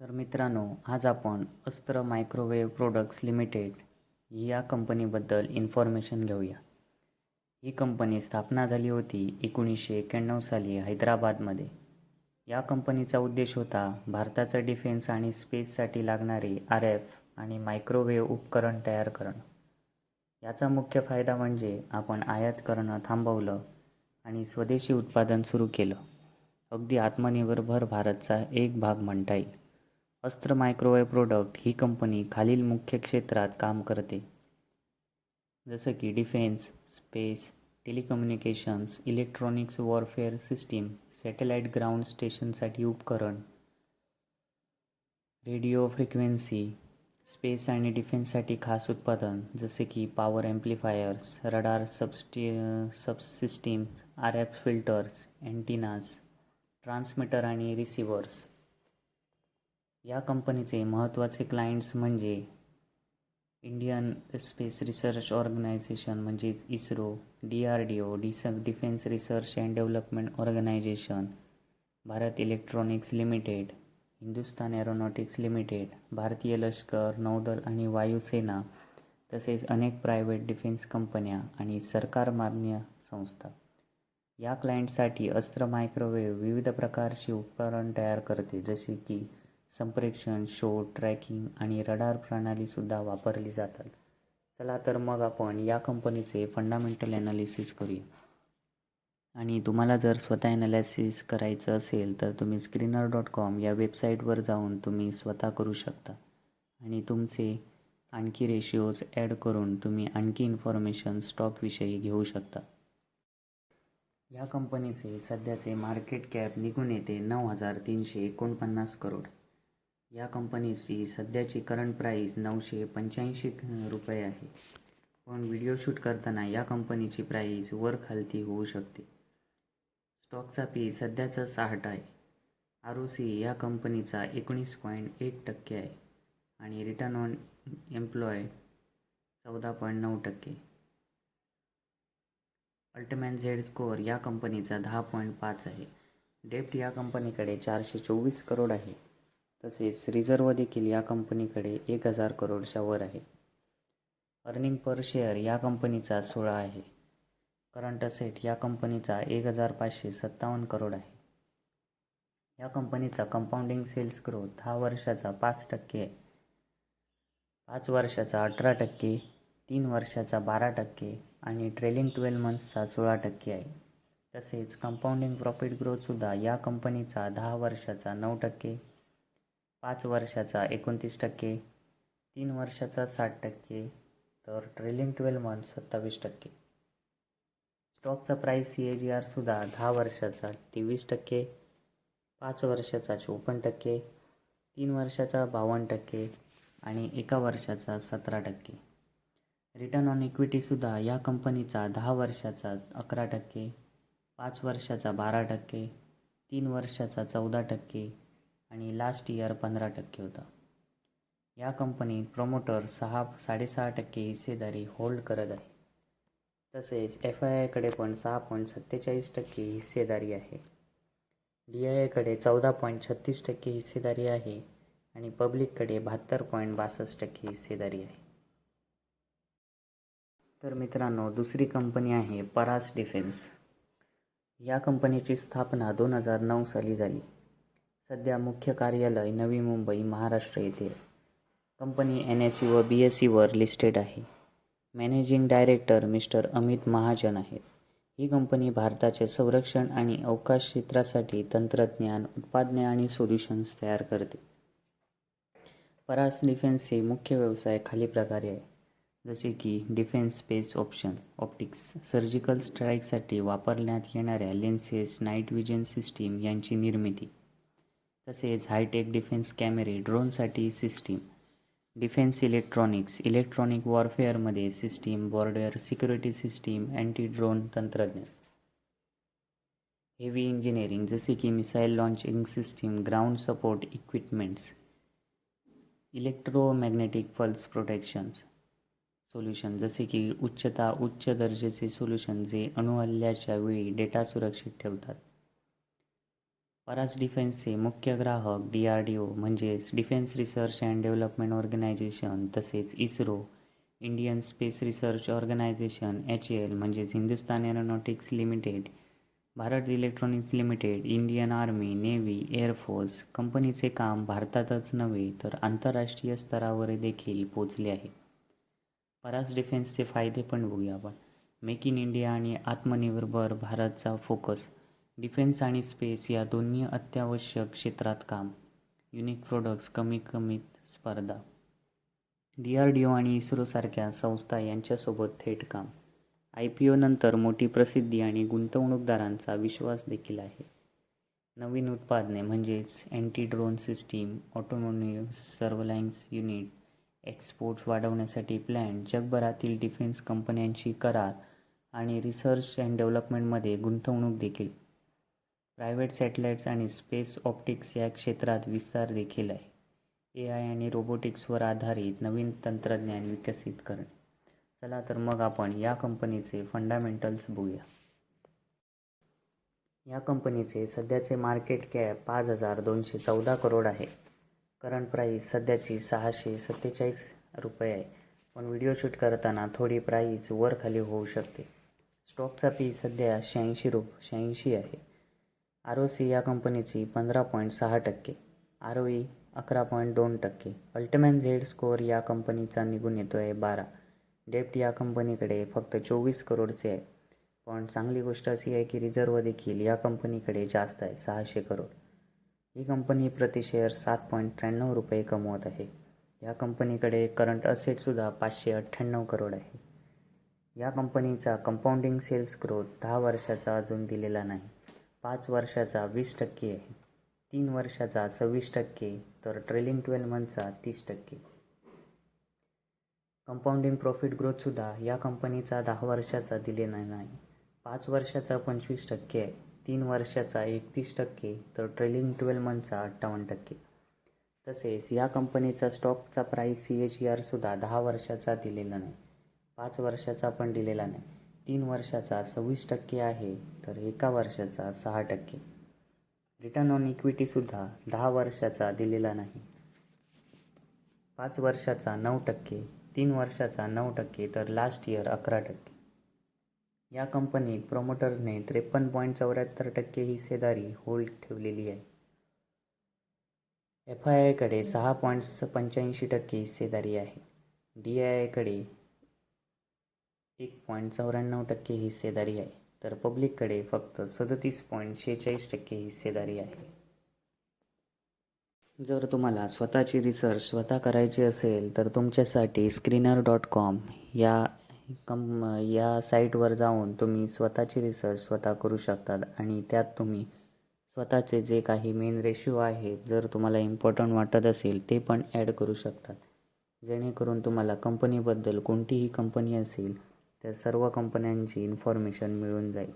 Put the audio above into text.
तर मित्रांनो, आज आपण अस्त्र मायक्रोवेव्ह प्रोडक्ट्स लिमिटेड या कंपनीबद्दल इन्फॉर्मेशन घेऊया. ही कंपनी स्थापना झाली होती 1991 साली हैदराबादमध्ये. या कंपनीचा उद्देश होता भारताचं डिफेन्स आणि स्पेससाठी लागणारे RF आणि मायक्रोवेव्ह उपकरण तयार करणं. याचा मुख्य फायदा म्हणजे आपण आयात करणं थांबवलं आणि स्वदेशी उत्पादन सुरू केलं. अगदी आत्मनिर्भर भारतचा एक भाग म्हणता येईल. अस्त्र मायक्रोवेव्ह प्रोडक्ट ही कंपनी खालील मुख्य क्षेत्रात काम करते, जसं की defence, space, telecommunications, electronics warfare system, satellite ground स्टेशनसाठी उपकरण, रेडिओ फ्रिक्वेन्सी, स्पेस आणि डिफेन्ससाठी खास उत्पादन जसे की power amplifiers, radar subsystems, RF filters, antennas, transmitter आणि रिसिव्हर्स. या कंपनीचे महत्त्वाचे क्लायंट्स म्हणजे इंडियन स्पेस रिसर्च ऑर्गनायझेशन म्हणजेच ISRO, DRDO, Defence research and development Organisation, Bharat electronics Limited, Hindustan aeronautics Limited, भारतीय लष्कर, नौदल आणि वायुसेना, तसेच अनेक प्रायव्हेट डिफेन्स कंपन्या आणि सरकारमान्य संस्था. या क्लायंटसाठी अस्त्र मायक्रोवेव्ह विविध प्रकारची उपकरण तयार करते, जसे की संप्रेषण, शोध, ट्रॅकिंग आणि रडार प्रणालीसुद्धा वापरली जातात. चला तर मग आपण या कंपनीचे फंडामेंटल ॲनालिसिस करूया. आणि तुम्हाला जर स्वतः ॲनालिसिस करायचं असेल तर तुम्ही screener.com या वेबसाईटवर जाऊन तुम्ही स्वतः करू शकता आणि तुमचे आणखी रेशिओज ॲड करून तुम्ही आणखी इन्फॉर्मेशन स्टॉकविषयी घेऊ शकता. या कंपनीचे सध्याचे मार्केट कॅप निघून येते 9,349 करोड. या कंपनीची सध्याची करंट प्राईस 985 रुपये आहे. पण व्हिडिओ शूट करताना या कंपनीची प्राईस वर खालती होऊ शकते. स्टॉकचा पी सध्याचा 60 आहे. ROC या कंपनीचा 19.1% आहे आणि return on employ 14.9%. Altman Z score या कंपनीचा 10.5 आहे. डेप्ट या कंपनीकडे 424 करोड आहे. तसेच रिझर्व्ह देखील या कंपनीकडे 1,000 करोडच्या वर आहे. अर्निंग पर शेअर या कंपनीचा 16 आहे. करंट असेट या कंपनीचा 1,557 करोड आहे. या कंपनीचा कंपाऊंडिंग सेल्स ग्रोथ 10 वर्षाचा 5% आहे, 5 वर्षाचा 18%, 3 वर्षाचा 12% आणि ट्रेलिंग 12 मंथ्सचा 16% आहे. तसेच कंपाऊंडिंग प्रॉफिट ग्रोथसुद्धा या कंपनीचा 10 वर्षाचा 9%, 5 वर्षाचा 29%, 3 वर्षाचा 60%, तर ट्रेलिंग 12 मंथ्स 27%. स्टॉकचा प्राईस CAGR सुद्धा 10 वर्षाचा 23%, 5 वर्षाचा 54%, 3 वर्षाचा 52% आणि 1 वर्षाचा 17%. रिटर्न ऑन इक्विटीसुद्धा या कंपनीचा 10 वर्षाचा 11%, 5 वर्षाचा 12%, 3 वर्षाचा 14% आणि लास्ट इयर 15% होता. या कंपनीत प्रमोटर 6.5% हिस्सेदारी होल्ड करत आहे. तसेच FIIकडे पण 6.47% हिस्सेदारी आहे. DIIकडे 14.36% हिस्सेदारी आहे आणि पब्लिककडे 72.62% हिस्सेदारी आहे. तर मित्रांनो, दुसरी कंपनी आहे परास डिफेन्स. या कंपनीची स्थापना 2009 साली झाली. सध्या मुख्य कार्यालय नवी मुंबई, महाराष्ट्र येथे आहे. कंपनी NSE व BSEवर लिस्टेड आहे. Managing director mister Amit Mahajan आहेत. ही कंपनी भारताचे संरक्षण आणि अवकाश क्षेत्रासाठी तंत्रज्ञान, उत्पादने आणि सोल्युशन्स तयार करते. परास डिफेन्सचे मुख्य व्यवसाय खाली प्रकारे आहे, जसे की डिफेन्स स्पेस ऑप्टिक्स, सर्जिकल स्ट्राईकसाठी वापरण्यात येणाऱ्या लेन्सेस, नाईट विजन सिस्टीम यांची निर्मिती, तसेच हायटेक डिफेन्स कॅमेरे, ड्रोनसाठी सिस्टीम, डिफेन्स इलेक्ट्रॉनिक्स, इलेक्ट्रॉनिक वॉरफेअरमध्ये system, border security system, anti drone तंत्रज्ञान, हेवी इंजिनिअरिंग जसे की missile launching system, ground support equipments, electromagnetic pulse protection solution जसे की उच्च दर्जाचे सोल्युशन जे अणुहल्ल्याच्या वेळी डेटा सुरक्षित ठेवतात. परास डिफेन्सचे मुख्य ग्राहक DRDO म्हणजेच defence research and development organisation तसेच ISRO, Indian space research organisation HAL म्हणजेच Hindustan aeronautics limited, Bharat electronics limited, Indian army, navy, air force कंपनीचे काम भारतातच नव्हे तर आंतरराष्ट्रीय स्तरावर देखील पोचले आहे. परास डिफेन्सचे फायदे पण बघूया आपण. मेक इन इंडिया आणि आत्मनिर्भर भारतचा फोकस. डिफेन्स आणि स्पेस या दोन्ही अत्यावश्यक क्षेत्रात काम. युनिक प्रोडक्ट्स, कमीत स्पर्धा. DRDO आणि इस्रोसारख्या संस्था यांच्यासोबत थेट काम. IPO नंतर मोठी प्रसिद्धी आणि गुंतवणूकदारांचा विश्वास देखील आहे. नवीन उत्पादने म्हणजेच anti drone system, autonomous surveillance unit, exports वाढवण्यासाठी प्लॅन, जगभरातील डिफेन्स कंपन्यांशी करार आणि रिसर्च अँड डेव्हलपमेंटमध्ये गुंतवणूक देखील. प्रायव्हेट सॅटेलाइट्स आणि स्पेस ऑप्टिक्स या क्षेत्रात विस्तार देखील आहे. AI आणि रोबोटिक्सवर आधारित नवीन तंत्रज्ञान विकसित करणे. चला तर मग आपण या कंपनीचे फंडामेंटल्स बघूया. या कंपनीचे सध्याचे मार्केट कॅप 5,214 करोड आहे. करंट प्राईस सध्याची 647 रुपये आहे, पण व्हिडिओ शूट करताना थोडी प्राईस वर खाली होऊ शकते. स्टॉकचा पी सध्या 86 आहे. ROC या कंपनीची 15.6%, ROE 11.2%. अल्टमॅन झेड स्कोअर या कंपनीचा निघून येतो आहे 12. डेप्ट या कंपनीकडे फक्त 24 करोडचे आहे, पण चांगली गोष्ट अशी आहे की रिझर्व देखील या कंपनीकडे जास्त आहे, 600 करोड. ही कंपनी प्रति शेअर 7.93 रुपये कमवत आहे. या कंपनीकडे करंट असेटसुद्धा 598 करोड आहे. या कंपनीचा कंपाऊंडिंग सेल्स ग्रोथ 10 वर्षाचा अजून दिलेला नाही. 5 वर्षाचा 20% आहे, 3 वर्षाचा 26%, तर ट्रेलिंग 12 मंथचा 30%. कंपाऊंडिंग प्रॉफिट ग्रोथसुद्धा या कंपनीचा 10 वर्षाचा दिलेला नाही. 5 वर्षाचा 25% आहे, 3 वर्षाचा 31%, तर ट्रेलिंग 12 मंथचा 58%. तसेच या कंपनीचा स्टॉकचा प्राईस CAGRसुद्धा 10 वर्षाचा दिलेला नाही, 5 वर्षाचा पण दिलेला नाही, 3 वर्षाचा 26% आहे, तर 1 वर्षाचा 6%. रिटर्न ऑन इक्विटीसुद्धा 10 वर्षाचा दिलेला नाही, 5 वर्षाचा 9%, 3 वर्षाचा 9%, तर लास्ट इयर 11%. या कंपनीत प्रमोटरने 53.74% हिस्सेदारी होल्ड ठेवलेली आहे. FIIकडे 6.85% हिस्सेदारी आहे. DIIकडे 1.94% हिस्सेदारी आहे, तर पब्लिककडे फक्त 37.46% हिस्सेदारी आहे. जर तुम्हाला स्वतःची रिसर्च स्वतः करायची असेल तर तुमच्यासाठी screener.com या साईटवर जाऊन तुम्ही स्वतःची रिसर्च स्वतः करू शकतात आणि त्यात तुम्ही स्वतःचे जे काही मेन रेशिओ आहेत, जर तुम्हाला इम्पॉर्टंट वाटत असेल ते पण ॲड करू शकतात, जेणेकरून तुम्हाला कंपनीबद्दल कोणतीही कंपनी असेल तर सर्व कंपन्यांची इन्फॉर्मेशन मिळून जाईल.